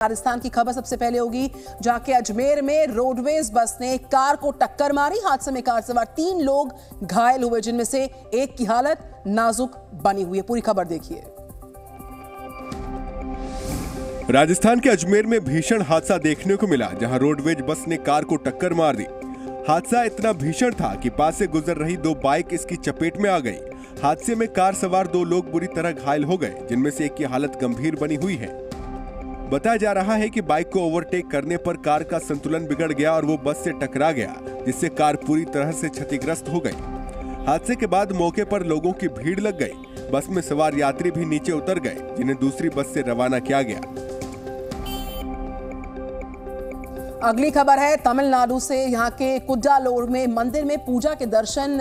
राजस्थान की खबर सबसे पहले होगी, जहां के अजमेर में रोडवेज बस ने कार को टक्कर मारी। हादसे में कार सवार 3 लोग घायल हुए, जिनमें से एक की हालत नाजुक बनी हुई है। पूरी खबर देखिए। राजस्थान के अजमेर में भीषण हादसा देखने को मिला, जहां रोडवेज बस ने कार को टक्कर मार दी। हादसा इतना भीषण था कि पास से गुजर रही 2 बाइक इसकी चपेट में आ गई। हादसे में कार सवार 2 लोग बुरी तरह घायल हो गए, जिनमें से एक की हालत गंभीर बनी हुई है। बताया जा रहा है कि बाइक को ओवरटेक करने पर कार का संतुलन बिगड़ गया और वो बस से टकरा गया, जिससे कार पूरी तरह से क्षतिग्रस्त हो गई। हादसे के बाद मौके पर लोगों की भीड़ लग गई। बस में सवार यात्री भी नीचे उतर गए, जिन्हें दूसरी बस से रवाना किया गया। अगली खबर है तमिलनाडु से। यहाँ के कुड्डालोर में मंदिर में पूजा के दर्शन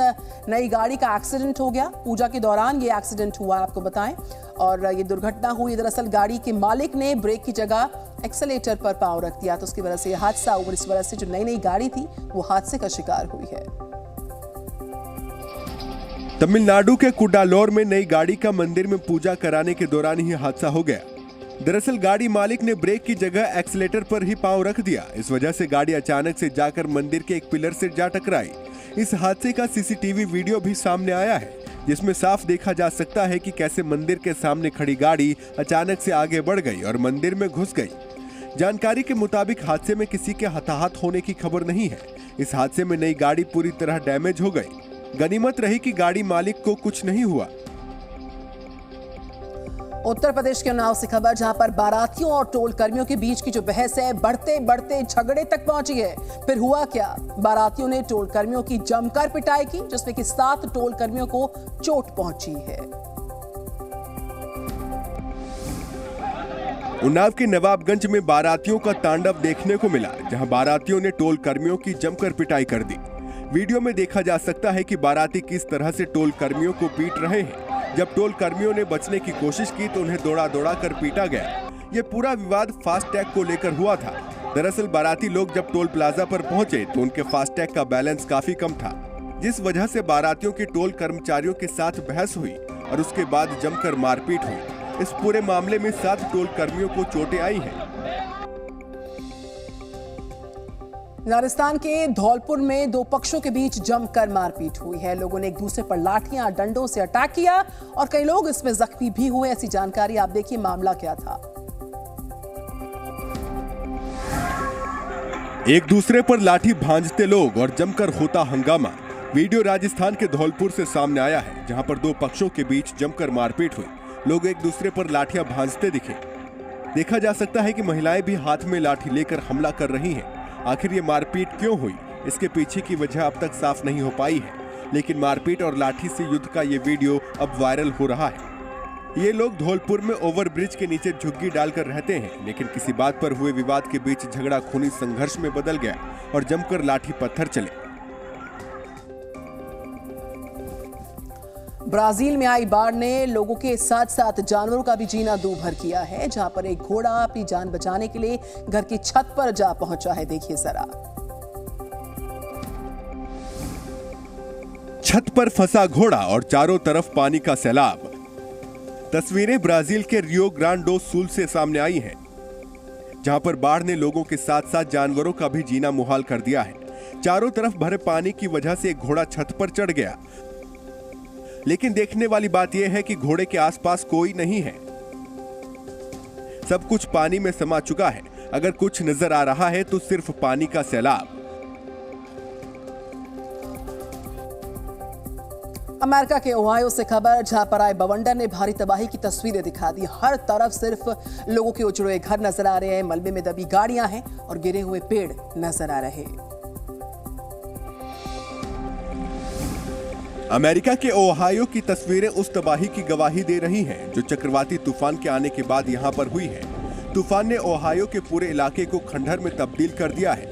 नई गाड़ी का एक्सीडेंट हो गया। पूजा के दौरान ये एक्सीडेंट हुआ, आपको बताएं। और ये दुर्घटना हुई, दरअसल गाड़ी के मालिक ने ब्रेक की जगह एक्सेलेटर पर पांव रख दिया, तो उसकी वजह से यह हादसा हुआ। इस वजह से जो नई गाड़ी थी वो हादसे का शिकार हुई है। तमिलनाडु के कुड्डालोर में नई गाड़ी का मंदिर में पूजा कराने के दौरान ही हादसा हो गया। दरअसल गाड़ी मालिक ने ब्रेक की जगह एक्सीलेटर पर ही पांव रख दिया। इस वजह से गाड़ी अचानक से जाकर मंदिर के एक पिलर से जा टकराई। इस हादसे का सीसीटीवी वीडियो भी सामने आया है, जिसमें साफ देखा जा सकता है कि कैसे मंदिर के सामने खड़ी गाड़ी अचानक से आगे बढ़ गई और मंदिर में घुस गई। जानकारी के मुताबिक हादसे में किसी के हताहत होने की खबर नहीं है। इस हादसे में नई गाड़ी पूरी तरह डैमेज हो गई। गनीमत रही कि गाड़ी मालिक को कुछ नहीं हुआ। उत्तर प्रदेश के उन्नाव से खबर, जहां पर बारातियों और टोल कर्मियों के बीच की जो बहस है बढ़ते बढ़ते झगड़े तक पहुंची है। फिर हुआ क्या? बारातियों ने टोल कर्मियों की जमकर पिटाई की, जिसमें कि 7 टोल कर्मियों को चोट पहुंची है। उन्नाव के नवाबगंज में बारातियों का तांडव देखने को मिला, जहां बारातियों ने टोल कर्मियों की जमकर पिटाई कर दी। वीडियो में देखा जा सकता है कि बाराती किस तरह से टोल कर्मियों को पीट रहे हैं। जब टोल कर्मियों ने बचने की कोशिश की तो उन्हें दौड़ा कर पीटा गया। ये पूरा विवाद फास्टैग को लेकर हुआ था। दरअसल बाराती लोग जब टोल प्लाजा पर पहुंचे तो उनके फास्टैग का बैलेंस काफी कम था, जिस वजह से बारातियों के टोल कर्मचारियों के साथ बहस हुई और उसके बाद जमकर मारपीट हुई। इस पूरे मामले में 7 टोल कर्मियों को चोटें आई हैं। राजस्थान के धौलपुर में 2 पक्षों के बीच जमकर मारपीट हुई है। लोगों ने एक दूसरे पर लाठियां डंडों से अटैक किया और कई लोग इसमें जख्मी भी हुए। ऐसी जानकारी, आप देखिए मामला क्या था। एक दूसरे पर लाठी भांजते लोग और जमकर होता हंगामा। वीडियो राजस्थान के धौलपुर से सामने आया है, जहां पर 2 पक्षों के बीच जमकर मारपीट हुई। लोग एक दूसरे पर लाठियां भांजते दिखे। देखा जा सकता है कि महिलाएं भी हाथ में लाठी लेकर हमला कर रही हैं। आखिर ये मारपीट क्यों हुई, इसके पीछे की वजह अब तक साफ नहीं हो पाई है, लेकिन मारपीट और लाठी से युद्ध का ये वीडियो अब वायरल हो रहा है। ये लोग धौलपुर में ओवरब्रिज के नीचे झुग्गी डालकर रहते हैं, लेकिन किसी बात पर हुए विवाद के बीच झगड़ा खूनी संघर्ष में बदल गया और जमकर लाठी पत्थर चले। ब्राजील में आई बाढ़ ने लोगों के साथ साथ जानवरों का भी जीना दूभर किया है, जहां पर एक घोड़ा अपनी जान बचाने के लिए घर की छत पर जा पहुंचा है। देखिए जरा। छत पर फंसा घोड़ा और चारों तरफ पानी का सैलाब। तस्वीरें ब्राजील के रियो ग्रांड डो सुल से सामने आई हैं, जहां पर बाढ़ ने लोगों के साथ साथ जानवरों का भी जीना मुहाल कर दिया है। चारों तरफ भरे पानी की वजह से एक घोड़ा छत पर चढ़ गया, लेकिन देखने वाली बात यह है कि घोड़े के आसपास कोई नहीं है। सब कुछ पानी में समा चुका है। अगर कुछ नजर आ रहा है तो सिर्फ पानी का सैलाब। अमेरिका के ओहायो से खबर, जहां पर आए बवंडर ने भारी तबाही की तस्वीरें दिखा दी। हर तरफ सिर्फ लोगों के उजड़े घर नजर आ रहे हैं, मलबे में दबी गाड़ियां हैं और गिरे हुए पेड़ नजर आ रहे हैं। अमेरिका के ओहायो की तस्वीरें उस तबाही की गवाही दे रही हैं, जो चक्रवाती तूफान के आने के बाद यहां पर हुई है। तूफान ने ओहायो के पूरे इलाके को खंडहर में तब्दील कर दिया है।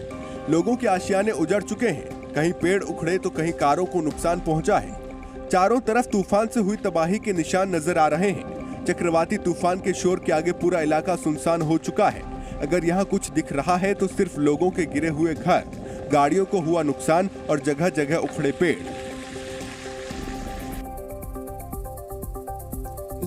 लोगों के आशियाने उजड़ चुके हैं। कहीं पेड़ उखड़े तो कहीं कारों को नुकसान पहुंचा है। चारों तरफ तूफान से हुई तबाही के निशान नजर आ रहे हैं। चक्रवाती तूफान के शोर के आगे पूरा इलाका सुनसान हो चुका है। अगर यहाँ कुछ दिख रहा है तो सिर्फ लोगों के गिरे हुए घर, गाड़ियों को हुआ नुकसान और जगह जगह उखड़े पेड़।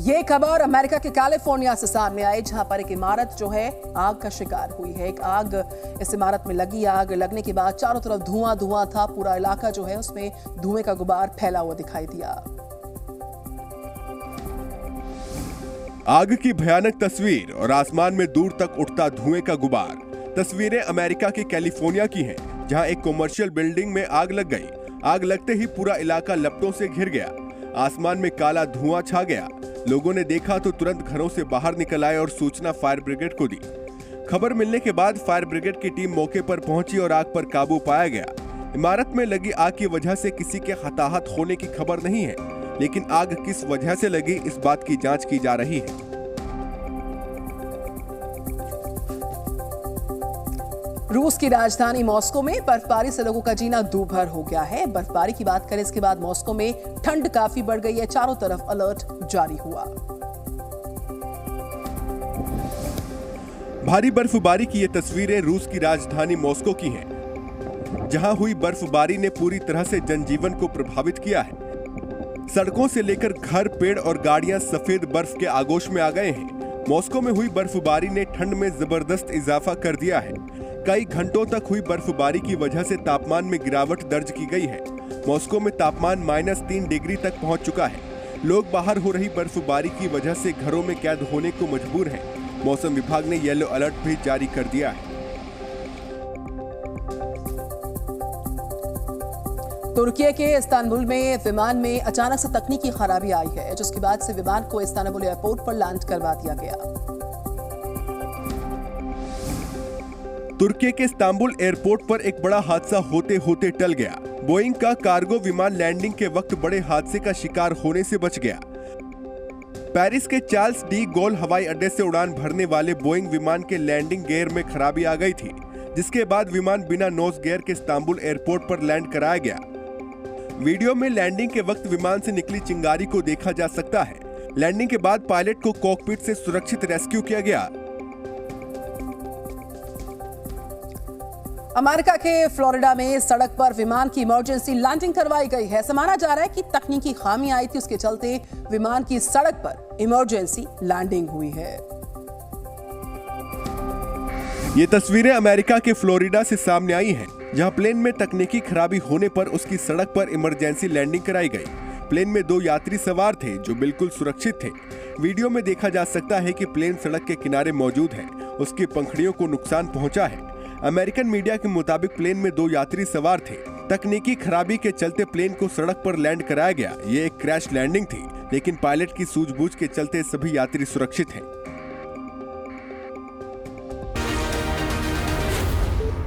ये खबर अमेरिका के कैलिफोर्निया से सामने आई, जहां पर एक इमारत जो है आग का शिकार हुई है। एक आग इस इमारत में लगी। आग लगने के बाद चारों तरफ धुआं धुआं था। पूरा इलाका जो है उसमें धुएं का गुबार फैला हुआ दिखाई दिया। आग की भयानक तस्वीर और आसमान में दूर तक उठता धुएं का गुबार। तस्वीरें अमेरिका के कैलिफोर्निया की हैं, जहां एक कमर्शियल बिल्डिंग में आग लग गई। आग लगते ही पूरा इलाका लपटों से घिर गया। आसमान में काला धुआं छा गया। लोगों ने देखा तो तुरंत घरों से बाहर निकल आए और सूचना फायर ब्रिगेड को दी। खबर मिलने के बाद फायर ब्रिगेड की टीम मौके पर पहुंची और आग पर काबू पाया गया। इमारत में लगी आग की वजह से किसी के हताहत होने की खबर नहीं है, लेकिन आग किस वजह से लगी इस बात की जांच की जा रही है। रूस की राजधानी मॉस्को में बर्फबारी से लोगों का जीना दूभर हो गया है। बर्फबारी की बात करें, इसके बाद मॉस्को में ठंड काफी बढ़ गई है। चारों तरफ अलर्ट जारी हुआ। भारी बर्फबारी की ये तस्वीरें रूस की राजधानी मॉस्को की हैं, जहां हुई बर्फबारी ने पूरी तरह से जनजीवन को प्रभावित किया है। सड़कों से लेकर घर, पेड़ और गाड़ियां सफेद बर्फ के आगोश में आ गए हैं। मॉस्को में हुई बर्फबारी ने ठंड में जबरदस्त इजाफा कर दिया है। कई घंटों तक हुई बर्फबारी की वजह से तापमान में गिरावट दर्ज की गई है। मॉस्को में तापमान -3 डिग्री तक पहुंच चुका है। लोग बाहर हो रही बर्फबारी की वजह से घरों में कैद होने को मजबूर हैं। मौसम विभाग ने येलो अलर्ट भी जारी कर दिया है। तुर्की के इस्तांबुल में विमान में अचानक से तकनीकी खराबी आई है, जिसके बाद से विमान को इस्तांबुल एयरपोर्ट पर लैंड करवा दिया गया। तुर्की के इस्तांबुल एयरपोर्ट पर एक बड़ा हादसा होते होते टल गया। बोइंग का कार्गो विमान लैंडिंग के वक्त बड़े हादसे का शिकार होने से बच गया। पेरिस के चार्ल्स डी गोल हवाई अड्डे से उड़ान भरने वाले बोइंग विमान के लैंडिंग गियर में खराबी आ गई थी, जिसके बाद विमान बिना नोज गियर के इस्तांबुल एयरपोर्ट पर लैंड कराया गया। वीडियो में लैंडिंग के वक्त विमान से निकली चिंगारी को देखा जा सकता है। लैंडिंग के बाद पायलट को कॉकपिट से सुरक्षित रेस्क्यू किया गया। अमेरिका के फ्लोरिडा में सड़क पर विमान की इमरजेंसी लैंडिंग करवाई गई है। ऐसा माना जा रहा है कि तकनीकी खामी आई थी, उसके चलते विमान की सड़क पर इमरजेंसी लैंडिंग हुई है। ये तस्वीरें अमेरिका के फ्लोरिडा से सामने आई हैं, जहां प्लेन में तकनीकी खराबी होने पर उसकी सड़क पर इमरजेंसी लैंडिंग कराई गई। प्लेन में 2 यात्री सवार थे जो बिल्कुल सुरक्षित थे। वीडियो में देखा जा सकता है कि प्लेन सड़क के किनारे मौजूद है। उसकी पंखुड़ियों को नुकसान पहुंचा है। अमेरिकन मीडिया के मुताबिक प्लेन में 2 यात्री सवार थे। तकनीकी खराबी के चलते प्लेन को सड़क पर लैंड कराया गया। ये एक क्रैश लैंडिंग थी, लेकिन पायलट की सूझबूझ के चलते सभी यात्री सुरक्षित हैं।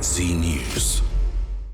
Z News.